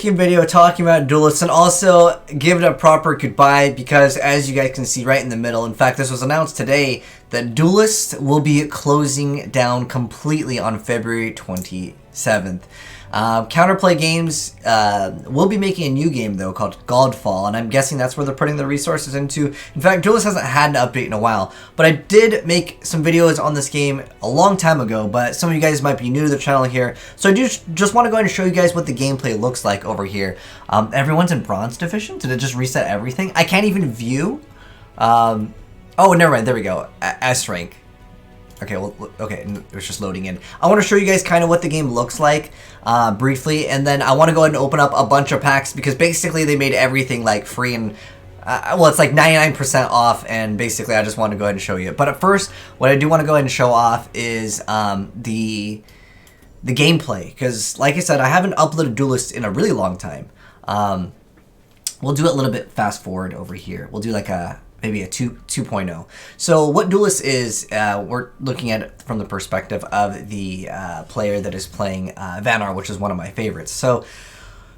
making a video talking about Duelist and also give it a proper goodbye because as you guys can see right in the middle, in fact this was announced today that Duelist will be closing down completely on February 27th. Counterplay Games will be making a new game though called Godfall, and I'm guessing that's where they're putting their resources into. In fact, Duelist hasn't had an update in a while, but I did make some videos on this game a long time ago, but some of you guys might be new to the channel here, so I do just want to go ahead and show you guys what the gameplay looks like over here. Everyone's in Bronze Division. Did it just reset everything? I can't even view. Oh, never mind. There we go. S rank. Okay, well, okay, it was just loading in. I want to show you guys kind of what the game looks like briefly, and then I want to go ahead and open up a bunch of packs because basically they made everything like free and, well, it's like 99% off, and basically I just want to go ahead and show you. But at first, what I do want to go ahead and show off is the gameplay, because like I said, I haven't uploaded Duelist in a really long time. We'll do it a little bit fast forward over here. We'll do like maybe a 2.0. So what Duelist is, we're looking at it from the perspective of the player that is playing Vanar, which is one of my favorites. So,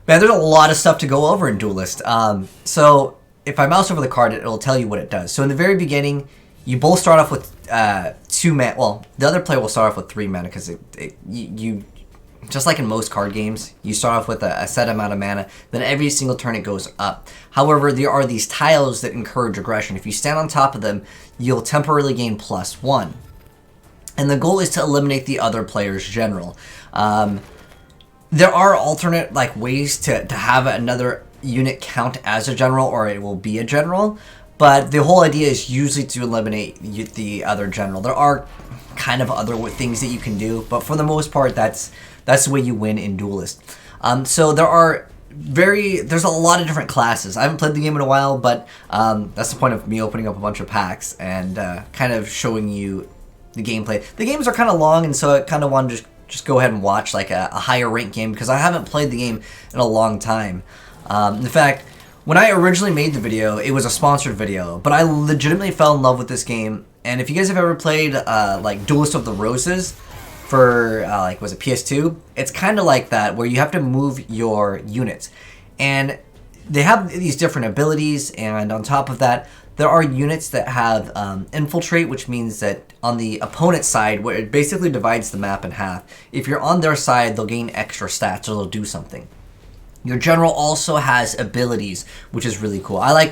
man, there's a lot of stuff to go over in Duelist. So if I mouse over the card, it'll tell you what it does. So in the very beginning, you both start off with 2 mana. Well, the other player will start off with 3 mana because you just like in most card games, you start off with a set amount of mana, then every single turn it goes up. However, there are these tiles that encourage aggression. If you stand on top of them, you'll temporarily gain +1. And the goal is to eliminate the other player's general. There are alternate ways to have another unit count as a general, or it will be a general, but the whole idea is usually to eliminate the other general. There are kind of other things that you can do, but for the most part, that's the way you win in Duelist. So there's a lot of different classes. I haven't played the game in a while, but that's the point of me opening up a bunch of packs and kind of showing you the gameplay. The games are kind of long, and so I kind of wanted to just go ahead and watch like a higher rank game because I haven't played the game in a long time. In fact, when I originally made the video, it was a sponsored video, but I legitimately fell in love with this game. And if you guys have ever played like Duelist of the Roses for was it PS2? It's kind of like that, where you have to move your units, and they have these different abilities. And on top of that, there are units that have infiltrate, which means that on the opponent's side, where it basically divides the map in half, if you're on their side, they'll gain extra stats or they'll do something. Your general also has abilities, which is really cool. I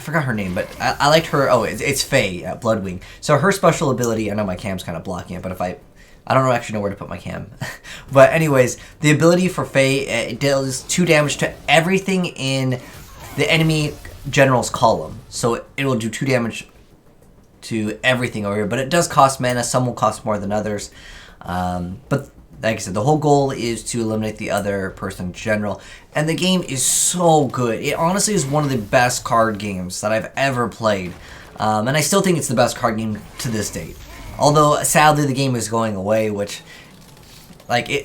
forgot her name, but I liked her. Oh, it's Faye, Bloodwing. So her special ability, I know my cam's kind of blocking it, but I don't actually know where to put my cam. But anyways, the ability for Faye, it deals 2 damage to everything in the enemy general's column. So it will do 2 damage to everything over here, but it does cost mana. Some will cost more than others. But like I said, the whole goal is to eliminate the other person's general. And the game is so good. It honestly is one of the best card games that I've ever played. And I still think it's the best card game to this date. Although, sadly, the game is going away, which, I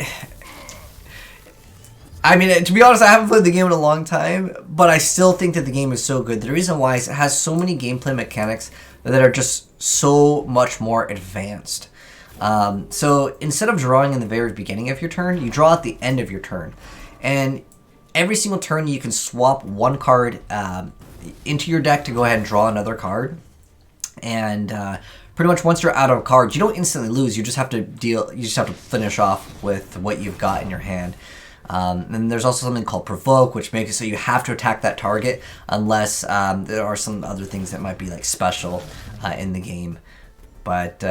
mean, to be honest, I haven't played the game in a long time, but I still think that the game is so good. The reason why is it has so many gameplay mechanics that are just so much more advanced. So instead of drawing in the very beginning of your turn, you draw at the end of your turn. And every single turn you can swap one card into your deck to go ahead and draw another card. And pretty much once you're out of cards, you don't instantly lose. You just have to finish off with what you've got in your hand. And there's also something called Provoke, which makes it so you have to attack that target unless there are some other things that might be special in the game. But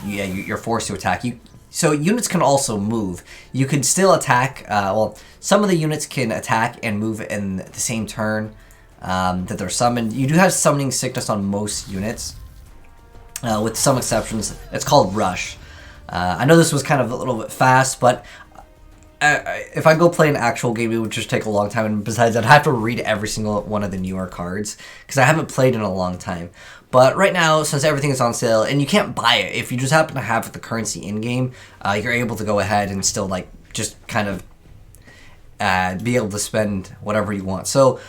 yeah, you're forced to attack. So units can also move. You can still attack. Well, some of the units can attack and move in the same turn that they're summoned. You do have summoning sickness on most units, with some exceptions. It's called Rush. I know this was kind of a little bit fast, but if I go play an actual game, it would just take a long time. And besides, I'd have to read every single one of the newer cards because I haven't played in a long time. But right now, since everything is on sale, and you can't buy it, if you just happen to have the currency in-game, you're able to go ahead and still, just kind of be able to spend whatever you want. So,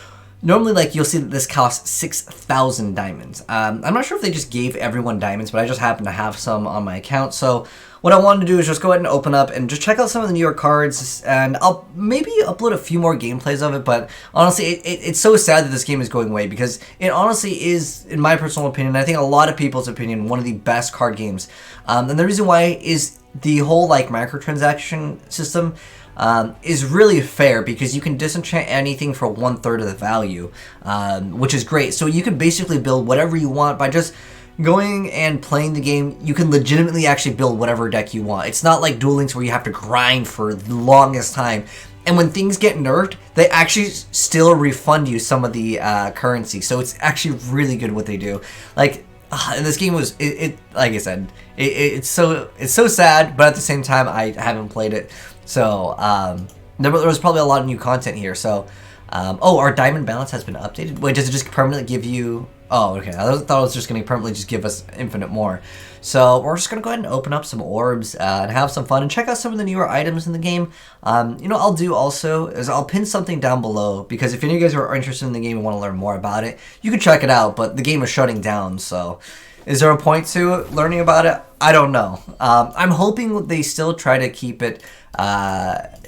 normally, you'll see that this costs 6,000 diamonds. I'm not sure if they just gave everyone diamonds, but I just happen to have some on my account. So, what I wanted to do is just go ahead and open up and just check out some of the newer cards, and I'll maybe upload a few more gameplays of it, but honestly, it's so sad that this game is going away, because it honestly is, in my personal opinion, I think a lot of people's opinion, one of the best card games. And the reason why is the whole, like, microtransaction system is really fair, because you can disenchant anything for 1/3 of the value, which is great. So you can basically build whatever you want by just going and playing the game. You can legitimately actually build whatever deck you want. It's not like Duel Links where you have to grind for the longest time. And when things get nerfed, they actually still refund you some of the currency. So it's actually really good what they do. Like, and this game was, like I said, it's so sad, but at the same time, I haven't played it. So there was probably a lot of new content here. So, oh, our diamond balance has been updated. Wait, does it just permanently give you? Oh, okay. I thought it was just going to permanently just give us infinite more. So we're just going to go ahead and open up some orbs and have some fun and check out some of the newer items in the game. You know, I'll do also is I'll pin something down below, because if any of you guys are interested in the game and want to learn more about it, you can check it out, but the game is shutting down, so is there a point to learning about it? I don't know. I'm hoping they still try to keep it,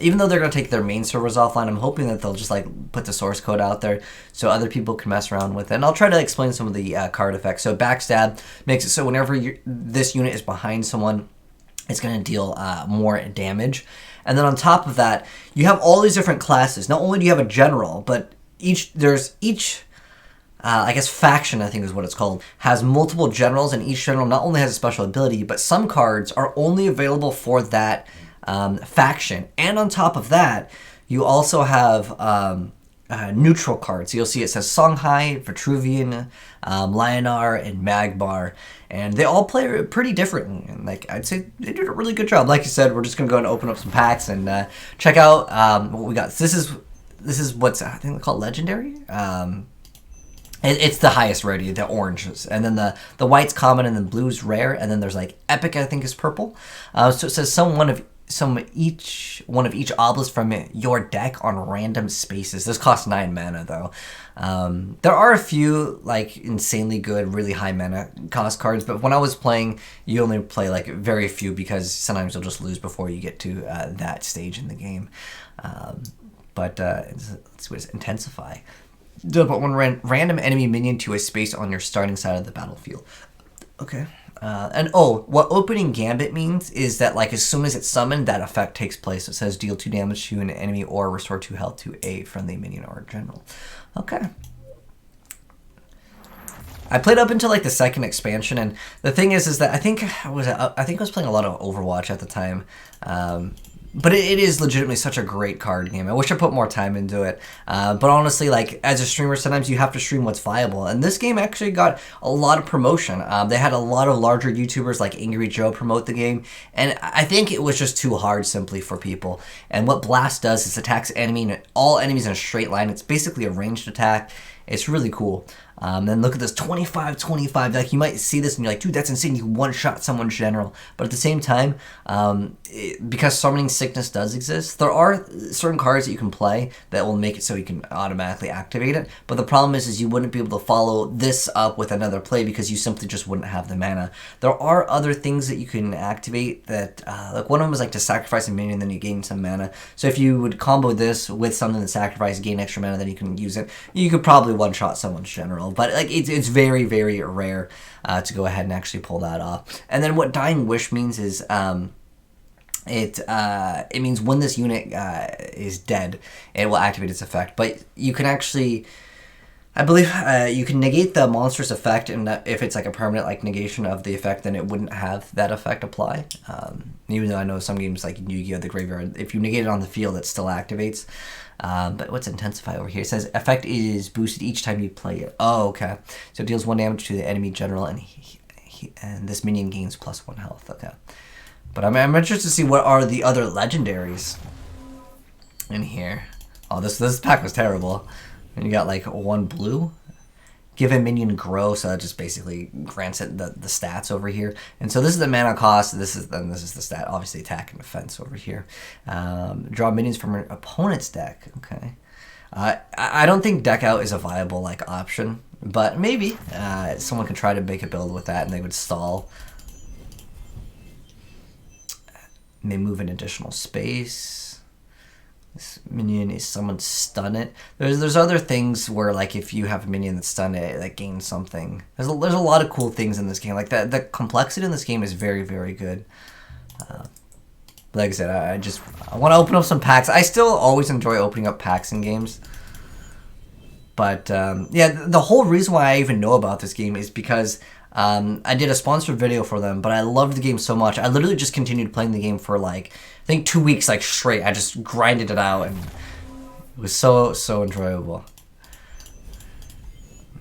even though they're going to take their main servers offline, I'm hoping that they'll just, like, put the source code out there so other people can mess around with it. And I'll try to explain some of the card effects. So backstab makes it so whenever this unit is behind someone, it's going to deal more damage. And then on top of that, you have all these different classes. Not only do you have a general, but each I guess faction, I think is what it's called, has multiple generals, and each general not only has a special ability, but some cards are only available for that faction. And on top of that, you also have neutral cards. You'll see it says Songhai, Vitruvian, Lionar, and Magmar, and they all play pretty differently. And, like, I'd say they did a really good job. Like you said, we're just gonna go and open up some packs and check out what we got. This is what's, I think they call it legendary. It's the highest rarity, the oranges, and then the white's common, and then blue's rare, and then there's, like, epic, I think, is purple. So it says each one of each obelisk from your deck on random spaces. This costs 9 mana though. There are a few, like, insanely good, really high mana cost cards, but when I was playing, you only play, like, very few, because sometimes you'll just lose before you get to that stage in the game. Let's see what is Intensify. Put one random enemy minion to a space on your starting side of the battlefield. Okay. And what opening gambit means is that, like, as soon as it's summoned, that effect takes place. It says deal 2 damage to an enemy or restore 2 health to a friendly minion or general. Okay. I played up until, like, the second expansion, and the thing is that I think I was playing a lot of Overwatch at the time. But it is legitimately such a great card game. I wish I put more time into it. But honestly, like, as a streamer, sometimes you have to stream what's viable. And this game actually got a lot of promotion. They had a lot of larger YouTubers like Angry Joe promote the game. And I think it was just too hard simply for people. And what Blast does is attacks all enemies in a straight line. It's basically a ranged attack. It's really cool. Then look at this 25-25. Like, you might see this and you're like, dude, that's insane. You one-shot someone's general. But at the same time, because Summoning Sickness does exist, there are certain cards that you can play that will make it so you can automatically activate it. But the problem is you wouldn't be able to follow this up with another play because you simply just wouldn't have the mana. There are other things that you can activate that, like, one of them is, like, to sacrifice a minion, then you gain some mana. So if you would combo this with something that sacrifice, gain extra mana, then you can use it. You could probably one-shot someone's general. But, like, it's very, very rare to go ahead and actually pull that off. And then what Dying Wish means is it means when this unit is dead, it will activate its effect. But you can actually, I believe, you can negate the monster's effect, and if it's, like, a permanent, like, negation of the effect, then it wouldn't have that effect apply. Even though I know some games, like Yu-Gi-Oh! The Graveyard, if you negate it on the field, it still activates. But what's Intensify over here? It says effect is boosted each time you play it. Oh, okay. So it deals 1 damage to the enemy general, and and this minion gains +1 health. Okay. But I'm interested to see what are the other legendaries in here. Oh, this pack was terrible. And you got, like, 1 blue. Give a minion grow, so that just basically grants it the stats over here. And so this is the mana cost. This is the stat, obviously attack and defense over here. Draw minions from an opponent's deck. Okay. I don't think deck out is a viable, like, option, but maybe someone could try to make a build with that, and they would stall. may move an additional space. This minion is summoned, stun it. There's other things where, like, if you have a minion that's stunned, it like gains something. There's a lot of cool things in this game. Like the complexity in this game is very, very good. Like I said, I want to open up some packs. I still always enjoy opening up packs in games. But yeah, the whole reason why I even know about this game is because I did a sponsored video for them, but I loved the game so much. I literally just continued playing the game for like, I think 2 weeks like straight. I just grinded it out and it was so enjoyable.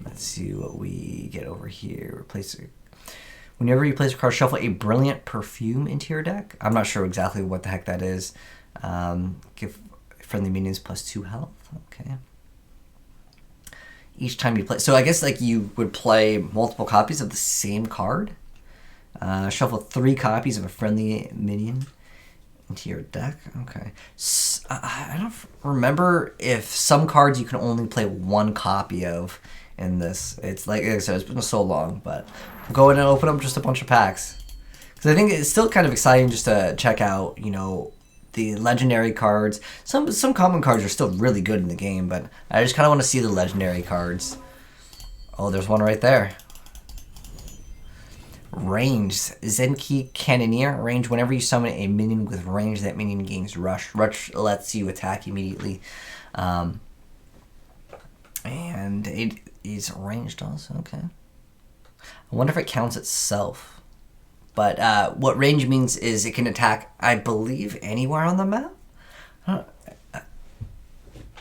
Let's see what we get over here. Replace it. Whenever you place a card, shuffle a brilliant perfume into your deck. I'm not sure exactly what the heck that is. Give friendly minions +2 health. Okay. Each time you play, so I guess like you would play multiple copies of the same card. Shuffle 3 copies of a friendly minion into your deck. Okay. I don't remember if some cards you can only play 1 copy of in this. It's like I said, it's been so long, but I'm going and open up just a bunch of packs because I think it's still kind of exciting just to check out, you know, the legendary cards. Some common cards are still really good in the game, but I just kind of want to see the legendary cards. Oh, there's one right there. Range. Zenki Cannoneer. Range. Whenever you summon a minion with range, that minion gains Rush. Rush lets you attack immediately. And it is ranged also. Okay. I wonder if it counts itself. But what range means is it can attack, I believe, anywhere on the map.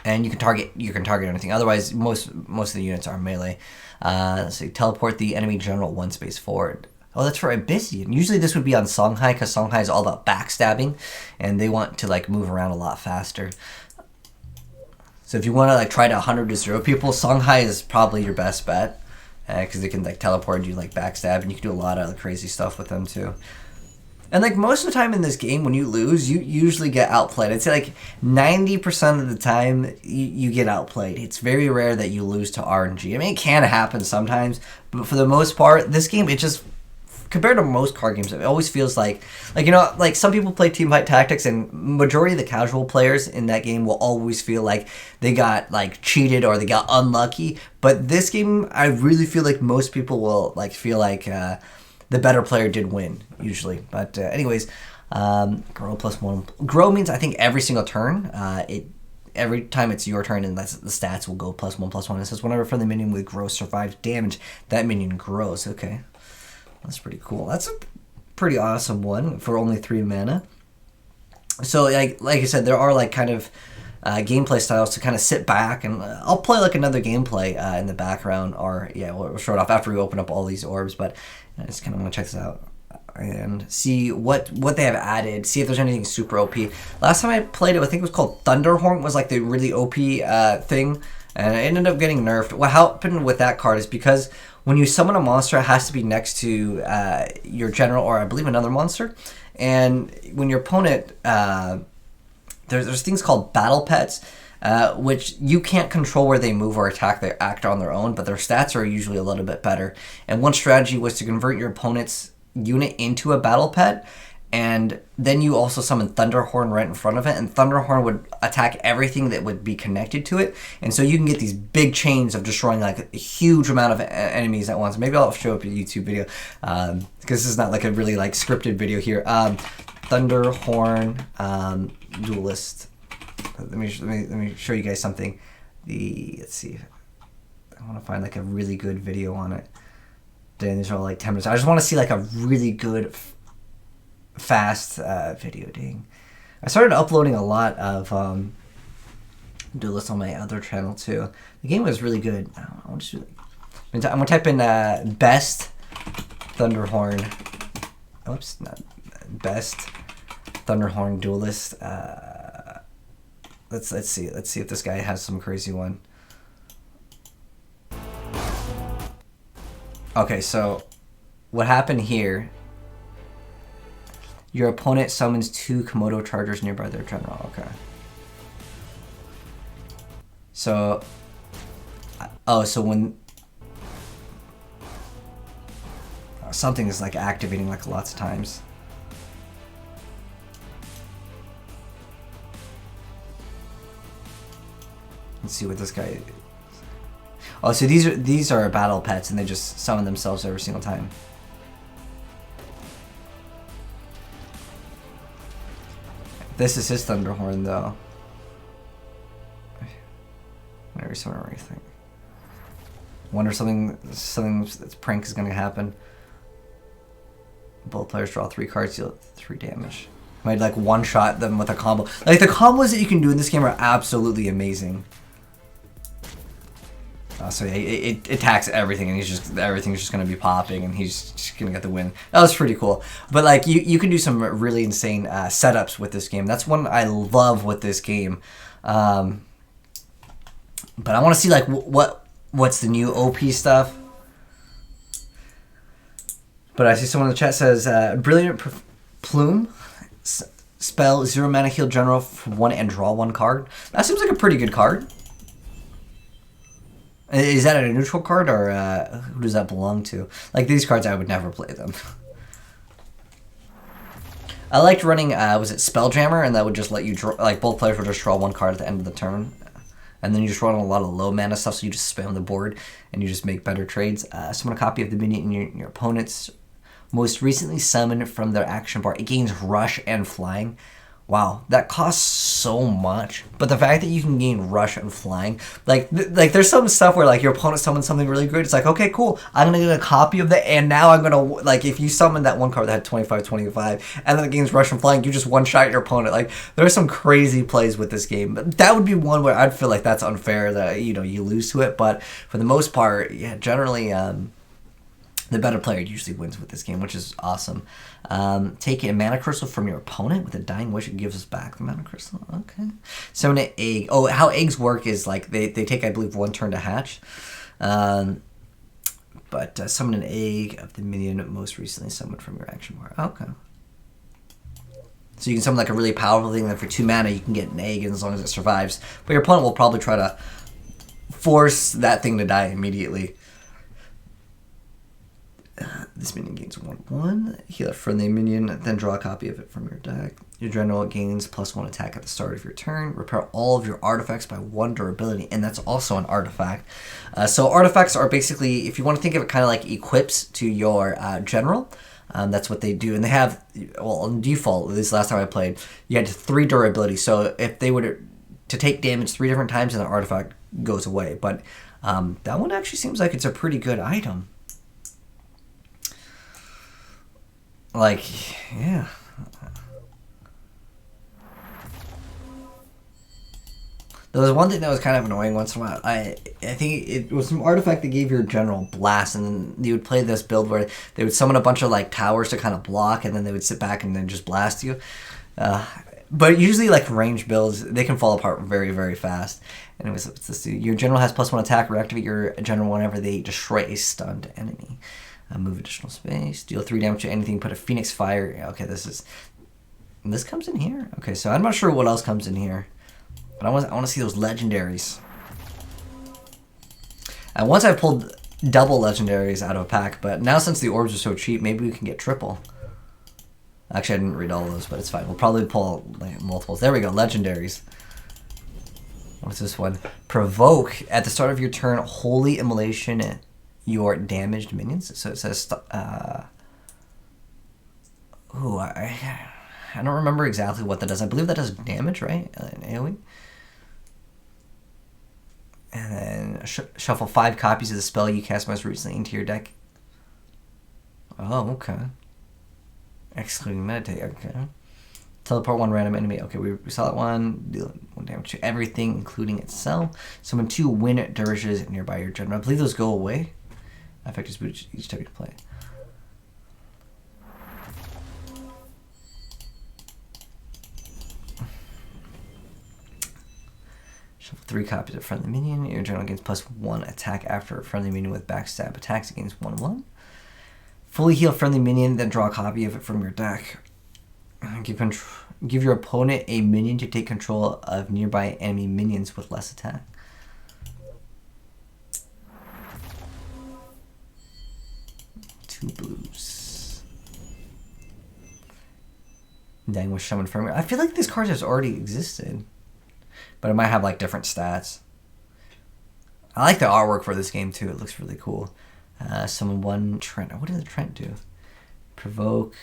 And you can target anything. Otherwise, most of the units are melee. So you teleport the enemy general 1 space forward. Oh, that's for Abyssian. Usually this would be on Songhai because Songhai is all about backstabbing, and they want to like move around a lot faster. So if you want to like try to 100 to 0 people, Songhai is probably your best bet. Because they can like teleport and do like backstab, and you can do a lot of crazy stuff with them too. And like most of the time in this game, when you lose, you usually get outplayed. I'd say like 90% of the time you get outplayed. It's very rare that you lose to RNG. I mean, it can happen sometimes, but for the most part, this game, it just, compared to most card games, it always feels like you know, like some people play Teamfight Tactics, and majority of the casual players in that game will always feel like they got like cheated or they got unlucky. But this game, I really feel like most people will like feel like the better player did win usually. But anyways, grow +1. Grow means I think every single turn. Every time it's your turn, and that's the stats will go +1/+1. It says whenever a friendly minion with grow survives damage, that minion grows. Okay. That's pretty cool. That's a pretty awesome one for only 3 mana. So like I said, there are like kind of gameplay styles to kind of sit back, and I'll play like another gameplay in the background, or yeah, we'll show it off after we open up all these orbs. But I just kind of want to check this out and see what they have added. See if there's anything super OP. Last time I played it, I think it was called Thunderhorn, was like the really OP thing, and it ended up getting nerfed. What happened with that card is because when you summon a monster, it has to be next to your general, or I believe another monster. And when your opponent, there's things called battle pets, which you can't control where they move or attack. They act on their own, but their stats are usually a little bit better. And one strategy was to convert your opponent's unit into a battle pet, and then you also summon Thunderhorn right in front of it, and Thunderhorn would attack everything that would be connected to it, and so you can get these big chains of destroying like a huge amount of enemies at once. Maybe I'll show up a YouTube video, because this is not like a really like scripted video here. Thunderhorn Duelist. Let me show you guys something. Let's see. I want to find like a really good video on it. Dang, these are all like 10 minutes. I just want to see like a really good fast video. Dang, I started uploading a lot of Duelist on my other channel too. The game was really good. I'm gonna type in best Thunderhorn. Oops, not best Thunderhorn Duelist. Let's see if this guy has some crazy one. Okay, so what happened here? Your opponent summons 2 Komodo Chargers nearby their general. Okay. So, so when something is like activating like lots of times. Let's see what this guy. Oh, so these are battle pets, and they just summon themselves every single time. This is his Thunderhorn, though. Whatever, sort of everything. Wonder something that's prank is gonna happen. Both players draw 3 cards, deal 3 damage. Might like one-shot them with a combo. Like the combos that you can do in this game are absolutely amazing. So yeah, it attacks everything, and everything's just gonna be popping, and he's just gonna get the win. That was pretty cool. But like you can do some really insane setups with this game. That's one I love with this game. But I want to see like what's the new OP stuff. But I see someone in the chat says Brilliant Plume. Spell 0 mana, heal general for 1 and draw 1 card. That seems like a pretty good card. Is that a neutral card, or who does that belong to? Like these cards, I would never play them. I liked running, was it Spelljammer, and that would just let you draw, like both players would just draw 1 card at the end of the turn. And then you just run a lot of low mana stuff, so you just spam the board, and you just make better trades. Summon a copy of the minion in your opponent's most recently summoned from their action bar. It gains rush and flying. Wow, that costs so much. But the fact that you can gain rush and flying, like there's some stuff where like your opponent summons something really good. It's like, okay, cool. I'm gonna get a copy of that, and now I'm gonna like if you summon that one card that had 25, and then it gains rush and flying, you just one shot your opponent. Like there's some crazy plays with this game. But that would be one where I'd feel like that's unfair that you lose to it. But for the most part, yeah, generally. The better player usually wins with this game, which is awesome. Take a mana crystal from your opponent with a dying wish. It gives us back the mana crystal. Okay. Summon an egg. Oh, how eggs work is like they take, I believe, 1 turn to hatch. But summon an egg of the minion most recently summoned from your action bar. Okay. So you can summon like a really powerful thing that for 2 mana you can get an egg, and as long as it survives. But your opponent will probably try to force that thing to die immediately. This minion gains 1/1. Heal a friendly minion, then draw a copy of it from your deck. Your general gains +1 attack at the start of your turn. Repair all of your artifacts by 1 durability, and that's also an artifact. So artifacts are basically, if you want to think of it kind of like equips to your general, that's what they do. And they have, well, on default, this last time I played, you had 3 durability. So if they were to take damage 3 different times, then the artifact goes away. But that one actually seems like it's a pretty good item. Like, yeah. There was one thing that was kind of annoying once in a while. I think it was some artifact that gave your general blast, and then you would play this build where they would summon a bunch of like towers to kind of block, and then they would sit back and then just blast you. But usually, like range builds, they can fall apart very, very fast. Anyways, what's this do? Your general has +1 attack. Reactivate your general whenever they destroy a stunned enemy. Move additional space. Deal 3 damage to anything. Put a Phoenix Fire. Okay, this comes in here. Okay, so I'm not sure what else comes in here, but I want to see those legendaries. And once I pulled double legendaries out of a pack, but now since the orbs are so cheap, maybe we can get triple. Actually, I didn't read all of those, but it's fine. We'll probably pull like, multiples. There we go, legendaries. What's this one? Provoke at the start of your turn. Holy Immolation. Your damaged minions. So it says, I don't remember exactly what that does. I believe that does damage, right? An AoE. And then shuffle 5 copies of the spell you cast most recently into your deck. Oh, okay. Excluding meditate. Okay. Teleport 1 random enemy. Okay, we saw that one. Deal 1 damage to everything, including itself. Summon 2 win dirges nearby your general. I believe those go away. Effect is booted each time you play. Shuffle 3 copies of friendly minion. Your general gains +1 attack after a friendly minion with backstab attacks. It gains 1/1. Fully heal friendly minion, then draw a copy of it from your deck. Give your opponent a minion to take control of nearby enemy minions with less attack. Two blues. Dying Wish summoned from. I feel like this card has already existed, but it might have like different stats. I like the artwork for this game too. It looks really cool. Summon one Trent. What does the Trent do? Provoke.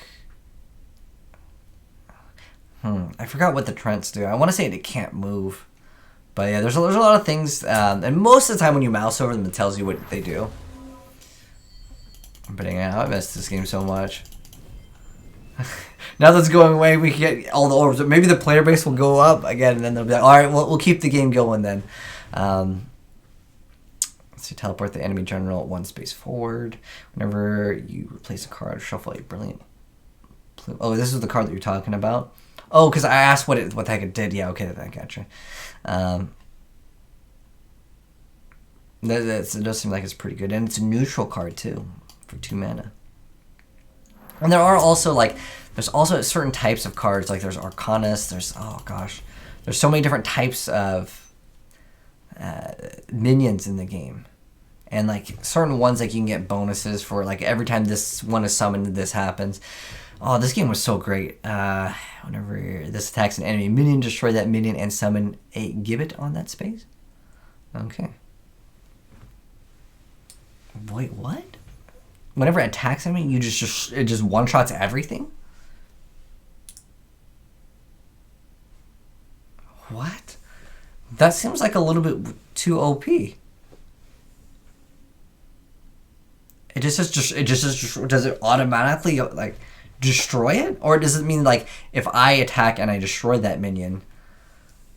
I forgot what the Trents do. I want to say it can't move. But yeah, there's a lot of things. And most of the time when you mouse over them, it tells you what they do. But yeah, I missed this game so much. Now that's going away, we can get all the orbs. Maybe the player base will go up again, and then they'll be like, alright, we'll keep the game going then. Let's see, teleport the enemy general one space forward. Whenever you replace a card, shuffle a brilliant plume. Oh, this is the card that you're talking about? Oh, because I asked what the heck it did. Yeah, okay, I gotcha. That it does seem like it's pretty good. And it's a neutral card, too, for 2 mana. And there are also, like, there's also certain types of cards. Like, there's Arcanus. There's, oh, gosh. There's so many different types of minions in the game. And, like, certain ones, like, you can get bonuses for, like, every time this one is summoned, this happens. Oh, this game was so great. Whenever this attacks an enemy minion, destroy that minion and summon a gibbet on that space. Okay. Wait, what? Whenever it attacks enemy, you it just one-shots everything? What? That seems like a little bit too OP. It just does it automatically like destroy it, or does it mean like if I attack and I destroy that minion?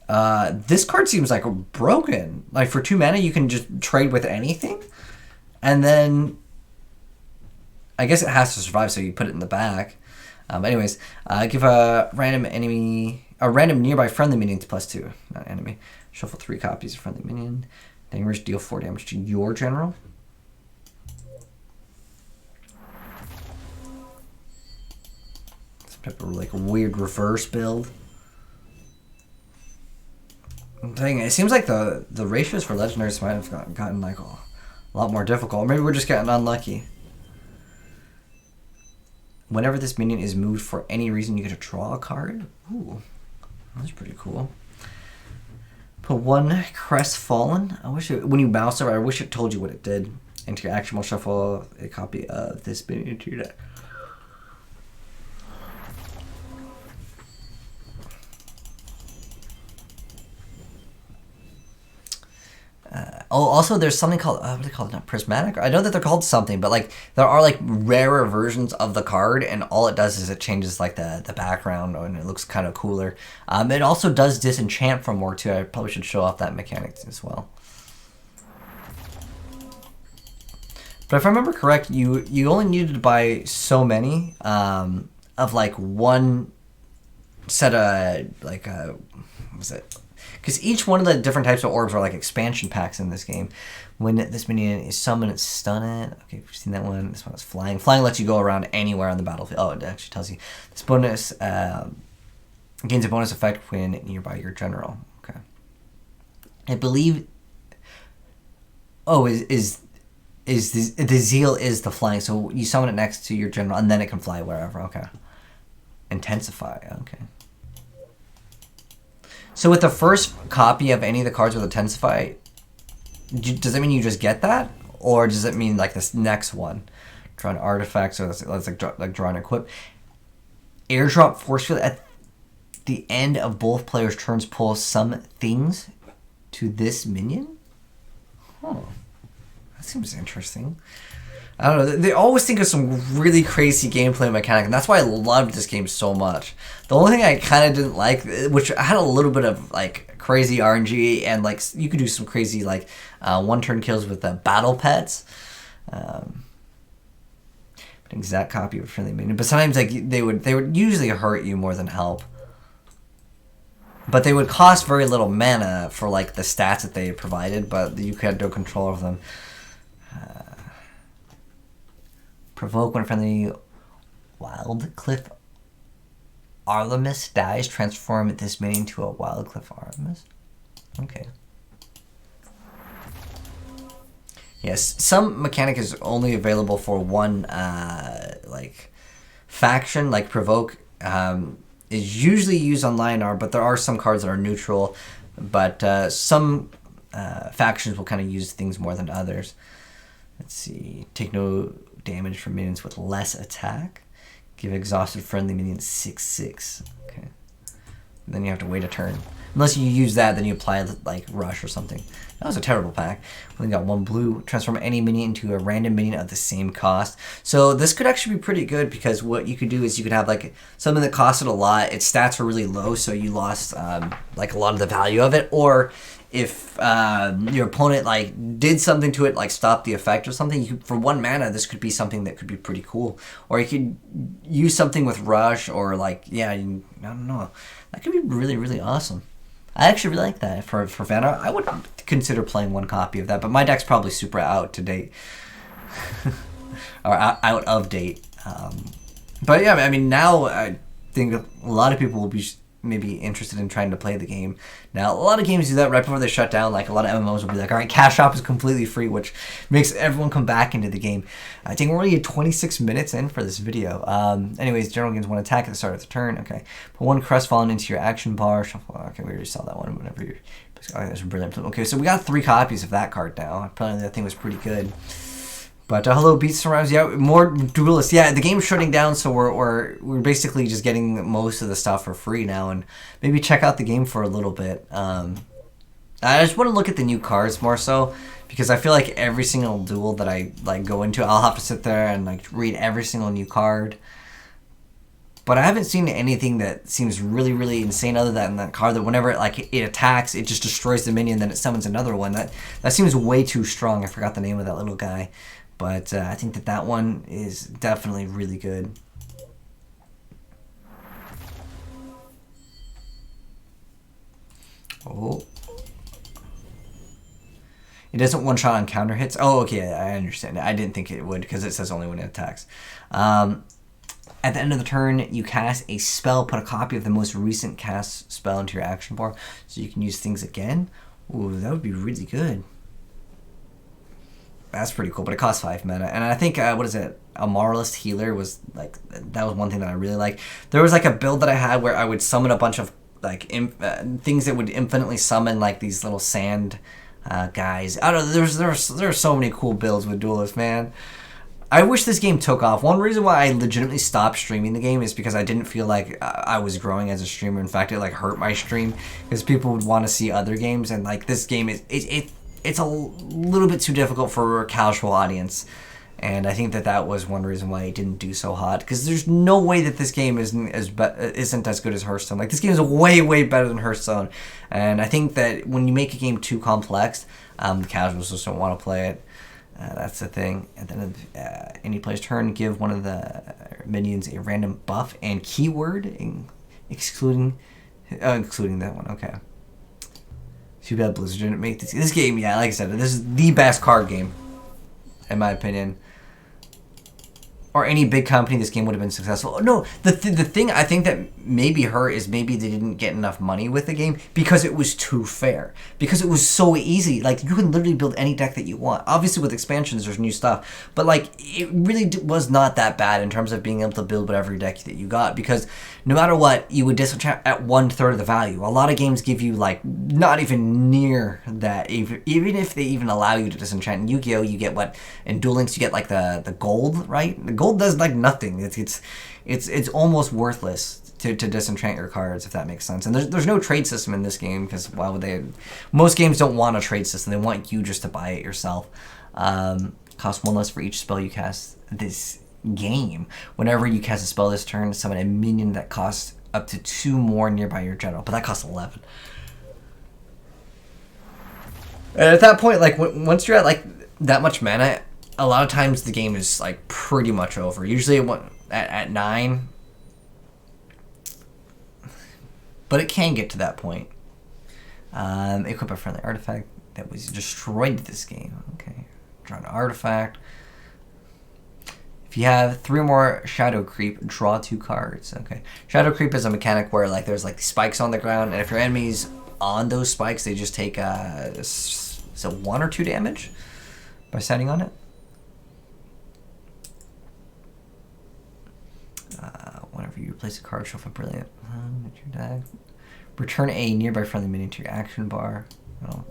This card seems like broken. Like for 2 mana, you can just trade with anything, and then I guess it has to survive, so you put it in the back. Anyways, give a random nearby friendly minion to +2, not enemy. Shuffle 3 copies of friendly minion. Dangers deal 4 damage to your general. Some type of like weird reverse build. Dang, it seems like the ratios for legendaries might have gotten like a lot more difficult. Maybe we're just getting unlucky. Whenever this minion is moved for any reason, you get to draw a card. Ooh, that's pretty cool. Put 1 Crestfallen. I wish when you mouse over, I wish it told you what it did. Into your action, will shuffle a copy of this minion to your deck. Also, there's something called, what do they call it? Not prismatic? I know that they're called something, but like there are like rarer versions of the card, and all it does is it changes like the background, and it looks kind of cooler. It also does disenchant for more too. I probably should show off that mechanic as well. But if I remember correct, you only needed to buy so many of like one set of like what was it? Because each one of the different types of orbs are like expansion packs in this game. When this minion is summoned, it's stun it. Okay, we've seen that one. This one is flying. Flying lets you go around anywhere on the battlefield. Oh, it actually tells you. This bonus gains a bonus effect when nearby your general. Okay. I believe. Oh, is the zeal is the flying? So you summon it next to your general, and then it can fly wherever. Okay. Intensify. Okay. So with the first copy of any of the cards with Intensify, does that mean you just get that? Or does it mean like this next one? Draw an artifact, so that's like draw and equip. Airdrop force field at the end of both players' turns, pull some things to this minion? Huh. That seems interesting. I don't know. They always think of some really crazy gameplay mechanic, and that's why I loved this game so much. The only thing I kind of didn't like, which had a little bit of like crazy RNG, and like you could do some crazy like one-turn kills with the battle pets. An exact copy of a friendly minion, but sometimes like they would usually hurt you more than help. But they would cost very little mana for like the stats that they provided, but you had no control over them. Provoke when a friendly Wildcliff Arlemis dies. Transform this minion into a Wildcliff Arlemis. Okay. Yes, some mechanic is only available for one like faction. Like Provoke is usually used on Lionar, but there are some cards that are neutral. But some factions will kind of use things more than others. Let's see. Take no damage from minions with less attack. Give exhausted friendly minions 6/6. Okay. And then you have to wait a turn. Unless you use that, then you apply like rush or something. That was a terrible pack. We only got 1 blue. Transform any minion into a random minion of the same cost. So this could actually be pretty good because what you could do is you could have like something that costed a lot. Its stats were really low, so you lost like a lot of the value of it. Or if your opponent like did something to it, like stop the effect or something, you could, for 1 mana, this could be something that could be pretty cool. Or you could use something with rush or like, yeah, I don't know. That could be really, really awesome. I actually really like that for Vanna. I would consider playing 1 copy of that, but my deck's probably super out to date. Or out of date. But yeah, I mean, now I think a lot of people will be maybe interested in trying to play the game. Now, a lot of games do that right before they shut down. Like, a lot of MMOs will be like, all right, Cash Shop is completely free, which makes everyone come back into the game. I think we're already 26 minutes in for this video. Anyways, general gains 1 attack at the start of the turn. Okay. Put 1 Crestfallen into your action bar. Shuffle. Okay, we already saw that one. Whenever you're... Oh, that's brilliant. Okay, so we got 3 copies of that card now. Apparently that thing was pretty good. But hello, Beats Surrounds. Yeah, more Duelists. Yeah, the game's shutting down, so we're basically just getting most of the stuff for free now, and maybe check out the game for a little bit. I just want to look at the new cards more so, because I feel like every single duel that I like go into, I'll have to sit there and like read every single new card. But I haven't seen anything that seems really, really insane other than that card that whenever it attacks, it just destroys the minion, then it summons another one. That seems way too strong. I forgot the name of that little guy. But I think that one is definitely really good. Oh. It doesn't one-shot on counter hits. Oh, okay, I understand. I didn't think it would because it says only when it attacks. At the end of the turn, you cast a spell. Put a copy of the most recent cast spell into your action bar so you can use things again. Ooh, that would be really good. That's pretty cool, but it costs 5 mana. And I think, what is it? Amaryllis Healer was, like, that was one thing that I really liked. There was, like, a build that I had where I would summon a bunch of, like, things that would infinitely summon, like, these little sand guys. I don't know, there's so many cool builds with Duelist, man. I wish this game took off. One reason why I legitimately stopped streaming the game is because I didn't feel like I was growing as a streamer. In fact, it, like, hurt my stream because people would want to see other games, and, like, this game is... It's a little bit too difficult for a casual audience, and I think that was one reason why it didn't do so hot. Because there's no way that this game isn't as good as Hearthstone. Like, this game is way, way better than Hearthstone, and I think that when you make a game too complex, the casuals just don't want to play it. That's the thing. And then any player's turn, give one of the minions a random buff and keyword, including that one. Okay. Too bad Blizzard didn't make this game. Yeah, like I said, this is the best card game, in my opinion. Or any big company, this game would have been successful. No, the thing I think that maybe hurt is maybe they didn't get enough money with the game because it was too fair. Because it was so easy. Like, you can literally build any deck that you want. Obviously, with expansions, there's new stuff. But, like, it really was not that bad in terms of being able to build whatever deck that you got. Because no matter what, you would disenchant at 1/3 of the value. A lot of games give you, like, not even near that. Even if they even allow you to disenchant. In Yu-Gi-Oh! You get what? In Duel Links, you get, like, the gold, right? The gold does, like, nothing. It's almost worthless to disenchant your cards, if that makes sense. And there's no trade system in this game, because why would they? Most games don't want a trade system. They want you just to buy it yourself. Cost 1 less for each spell you cast this game. Whenever you cast a spell this turn, summon a minion that costs up to 2 more nearby your general, but that costs 11. And at that point, like, once you're at, like, that much mana, a lot of times the game is, like, pretty much over. Usually at 9. But it can get to that point. Equip a friendly artifact that was destroyed this game. Okay. Draw an artifact. If you have 3 or more Shadow Creep, draw 2 cards. Okay. Shadow Creep is a mechanic where, like, there's, like, spikes on the ground, and if your enemy's on those spikes, they just take, so 1 or 2 damage by standing on it. Whenever you replace a card, shuffle brilliant. Your deck. Return a nearby friendly minion to your action bar. Oh.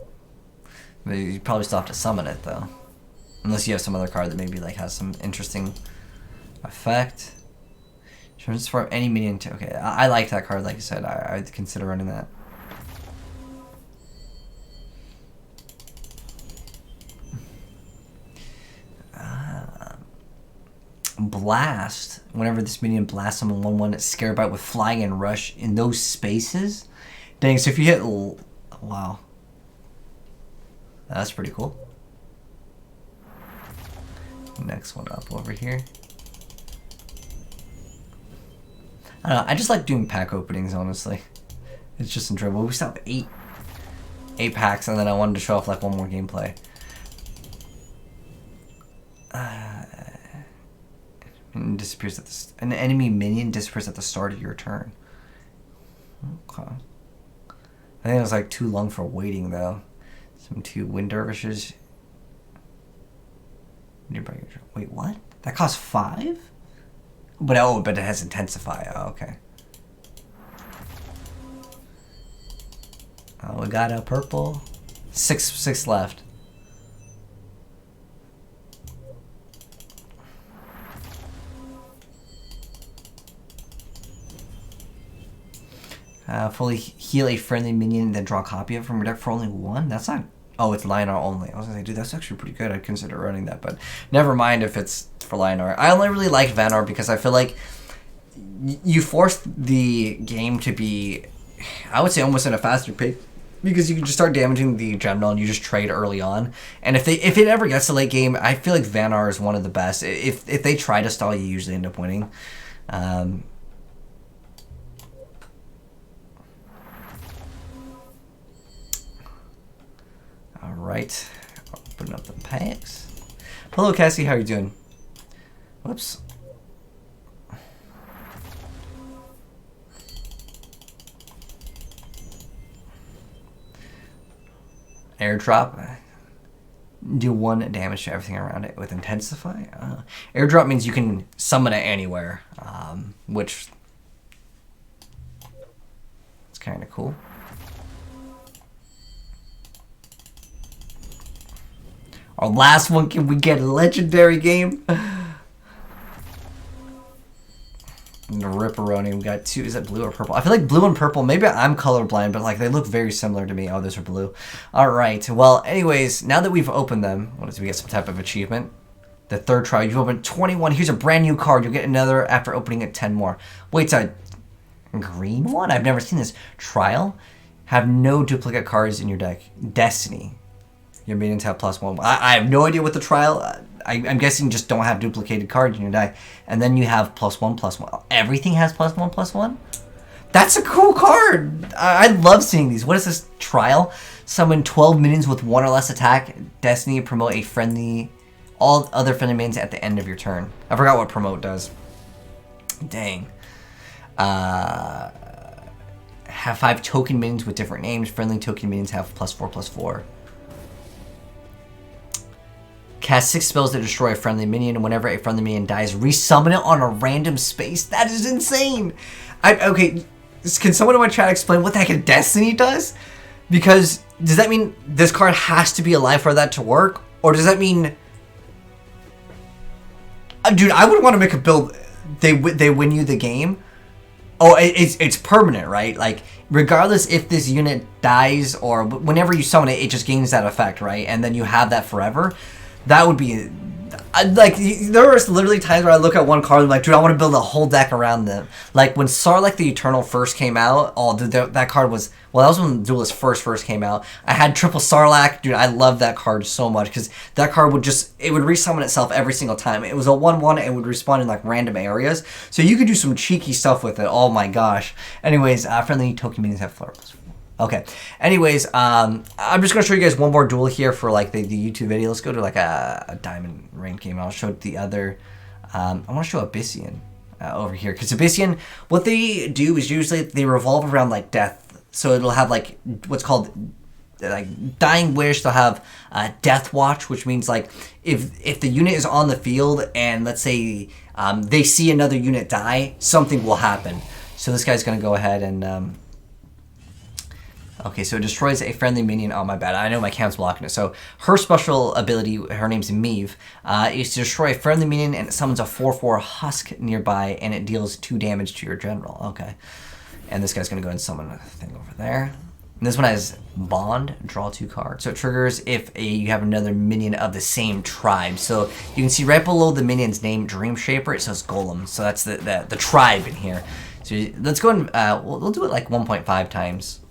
You probably still have to summon it though. Unless you have some other card that maybe like has some interesting effect. Transform any minion to... Okay, I like that card, like I said. I'd consider running that. Blast. Whenever this minion blasts someone 1/1, it's Scare Bite with Flying and Rush in those spaces. Dang, so if you hit... Wow. That's pretty cool. Next one up over here. I don't know, I just like doing pack openings, honestly. It's just enjoyable. We still have eight packs, and then I wanted to show off like one more gameplay. Disappears at the an enemy minion disappears at the start of your turn. Okay. I think it was like too long for waiting though. Some 2 wind dervishes. Wait, what? That costs 5? But it has intensify. Oh, okay. Oh, we got a purple. Six left. Fully heal a friendly minion, then draw a copy of it from your deck for only 1? That's not... Oh, it's Lionar only. I was gonna say, dude, that's actually pretty good. I'd consider running that, but never mind if it's for Lionar. I only really like Vanar because I feel like you force the game to be, I would say, almost at a faster pace, because you can just start damaging the general and you just trade early on. And if it ever gets to late game, I feel like Vanar is one of the best. If they try to stall, you usually end up winning. Alright, open up the packs. Hello Cassie, how are you doing? Whoops. Airdrop. Do 1 damage to everything around it with Intensify. Airdrop means you can summon it anywhere, which is kind of cool. Our last one, can we get a legendary game? Ripperoni, we got 2. Is that blue or purple? I feel like blue and purple, maybe I'm colorblind, but like they look very similar to me. Oh, those are blue. Alright, well, anyways, now that we've opened them, what is we get some type of achievement? The third trial, you've opened 21. Here's a brand new card. You'll get another after opening it 10 more. Wait, it's a green one? I've never seen this. Trial? Have no duplicate cards in your deck. Destiny. Your minions have +1. I have no idea what the trial... I'm guessing you just don't have duplicated cards in your deck. And then you have +1/+1. Everything has +1/+1? That's a cool card! I love seeing these. What is this? Trial? Summon 12 minions with 1 or less attack. Destiny, promote a friendly... all other friendly minions at the end of your turn. I forgot what promote does. Dang. Have 5 token minions with different names. Friendly token minions have +4/+4. Cast 6 spells that destroy a friendly minion, and whenever a friendly minion dies, resummon it on a random space. That is insane! Okay, can someone in my chat explain what the heck a Destiny does? Because, does that mean this card has to be alive for that to work? Or does that mean... dude, I would want to make a build, they win you the game. Oh, it's permanent, right? Like, regardless if this unit dies or whenever you summon it, it just gains that effect, right? And then you have that forever. That would be... like, there are literally times where I look at one card and I'm like, dude, I want to build a whole deck around them. Like, when Sarlacc the Eternal first came out, oh, dude, that card was... well, that was when Duelist first came out. I had triple Sarlacc. Dude, I love that card so much because that card would just... it would resummon itself every single time. It was a 1/1 and it would respawn in, like, random areas. So you could do some cheeky stuff with it. Oh, my gosh. Anyways, friendly token minions have flare plus. Okay. Anyways, I'm just going to show you guys one more duel here for, like, the YouTube video. Let's go to, like, a diamond rank game. I'll show the other... I want to show Abyssian over here. Because Abyssian, what they do is usually they revolve around, like, death. So it'll have, like, what's called, like, Dying Wish. They'll have Death Watch, which means, like, if the unit is on the field and, let's say, they see another unit die, something will happen. So this guy's going to go ahead and... Okay, so it destroys a friendly minion. Oh, my bad. I know my cam's blocking it. So her special ability, her name's Meve, is to destroy a friendly minion, and it summons a 4/4 Husk nearby, and it deals 2 damage to your general. Okay. And this guy's going to go and summon a thing over there. And this one has Bond, draw 2 cards. So it triggers if you have another minion of the same tribe. So you can see right below the minion's name, Dream Shaper, it says Golem. So that's the tribe in here. So let's go and we'll do it like 1.5 times.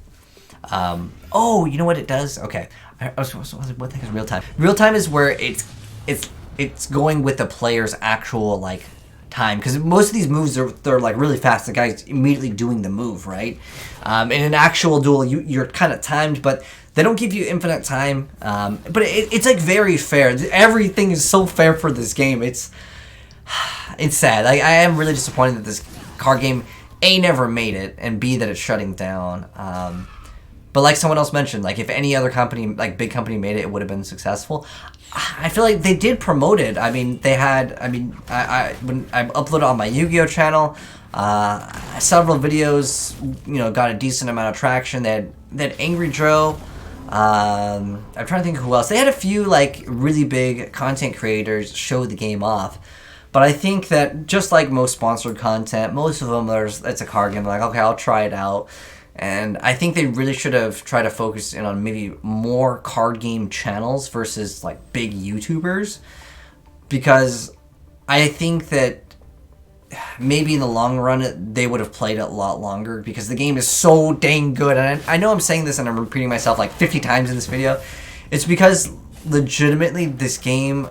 Oh, you know what it does? Okay. What the heck is real time? Real time is where it's going with the player's actual like time, because most of these moves they're like really fast. The guy's immediately doing the move, right? In an actual duel, you're kind of timed, but they don't give you infinite time. But it's like very fair. Everything is so fair for this game. It's sad. I am really disappointed that this card game A, never made it, and B, that it's shutting down. But like someone else mentioned, like if any other company, like big company, made it, it would have been successful. I feel like they did promote it. I mean, they had. I mean, when I uploaded on my Yu-Gi-Oh channel, several videos, you know, got a decent amount of traction. They had Angry Joe. I'm trying to think of who else. They had a few like really big content creators show the game off. But I think that just like most sponsored content, most of them it's a card game. Like, okay, I'll try it out. And I think they really should have tried to focus in on maybe more card game channels versus like big YouTubers, because I think that maybe in the long run they would have played it a lot longer, because the game is so dang good. And I know I'm saying this and I'm repeating myself like 50 times in this video. It's because legitimately this game,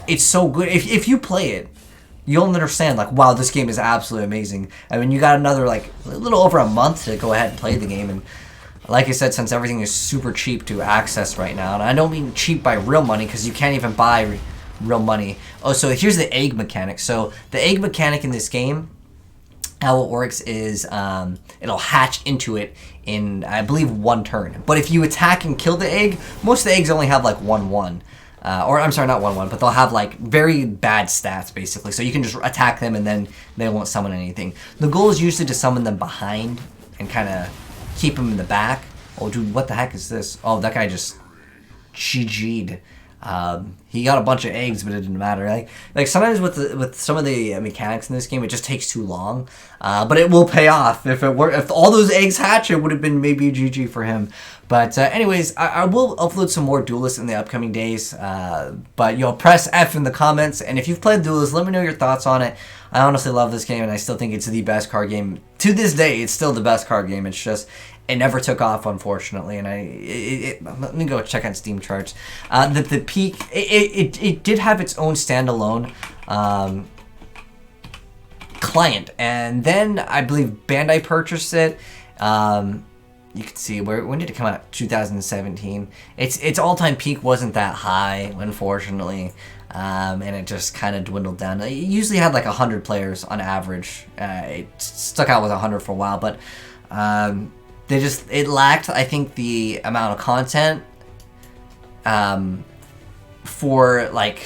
it's so good. If you play it, you'll understand, like, wow, this game is absolutely amazing. I mean, you got another, like, a little over a month to go ahead and play the game. And like I said, since everything is super cheap to access right now, and I don't mean cheap by real money, because you can't even buy real money. Oh, so here's the egg mechanic. So the egg mechanic in this game, how it works is it'll hatch into it in, I believe, 1 turn. But if you attack and kill the egg, most of the eggs only have, like, 1/1. Or, I'm sorry, not 1/1, but they'll have, like, very bad stats, basically. So you can just attack them, and then they won't summon anything. The goal is usually to summon them behind and kind of keep them in the back. Oh, dude, what the heck is this? Oh, that guy just GG'd. He got a bunch of eggs, but it didn't matter. Like sometimes with some of the mechanics in this game, it just takes too long. But it will pay off. If all those eggs hatch, it would have been maybe a GG for him. But anyways, I will upload some more Duelist in the upcoming days. But press F in the comments, and if you've played Duelist, let me know your thoughts on it. I honestly love this game, and I still think it's the best card game. To this day, it's still the best card game. It's just, it never took off, unfortunately, and let me go check on Steam charts. The peak, it did have its own standalone client, and then I believe Bandai purchased it. You can see when did it come out? 2017. Its all-time peak wasn't that high, unfortunately, and it just kind of dwindled down. It usually had like 100 players on average. It stuck out with 100 for a while, but it lacked, I think, the amount of content for like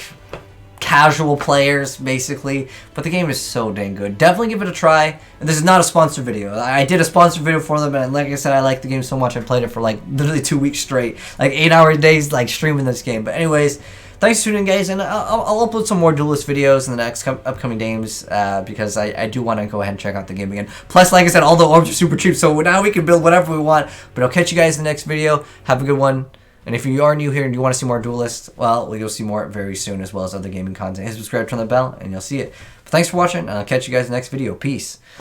casual players, basically. But the game is so dang good. Definitely give it a try. And this is not a sponsored video. I did a sponsored video for them, and like I said, I like the game so much I played it for like literally 2 weeks straight, like 8-hour days, like streaming this game. But anyways, thanks for tuning in, guys, and I'll upload some more Duelist videos in the next upcoming games, because I do want to go ahead and check out the game again. Plus, like I said, all the orbs are super cheap, so now we can build whatever we want. But I'll catch you guys in the next video. Have a good one. And if you are new here and you want to see more Duelist, well, you'll see more very soon, as well as other gaming content. Hit subscribe, turn the bell, and you'll see it. But thanks for watching, and I'll catch you guys in the next video. Peace.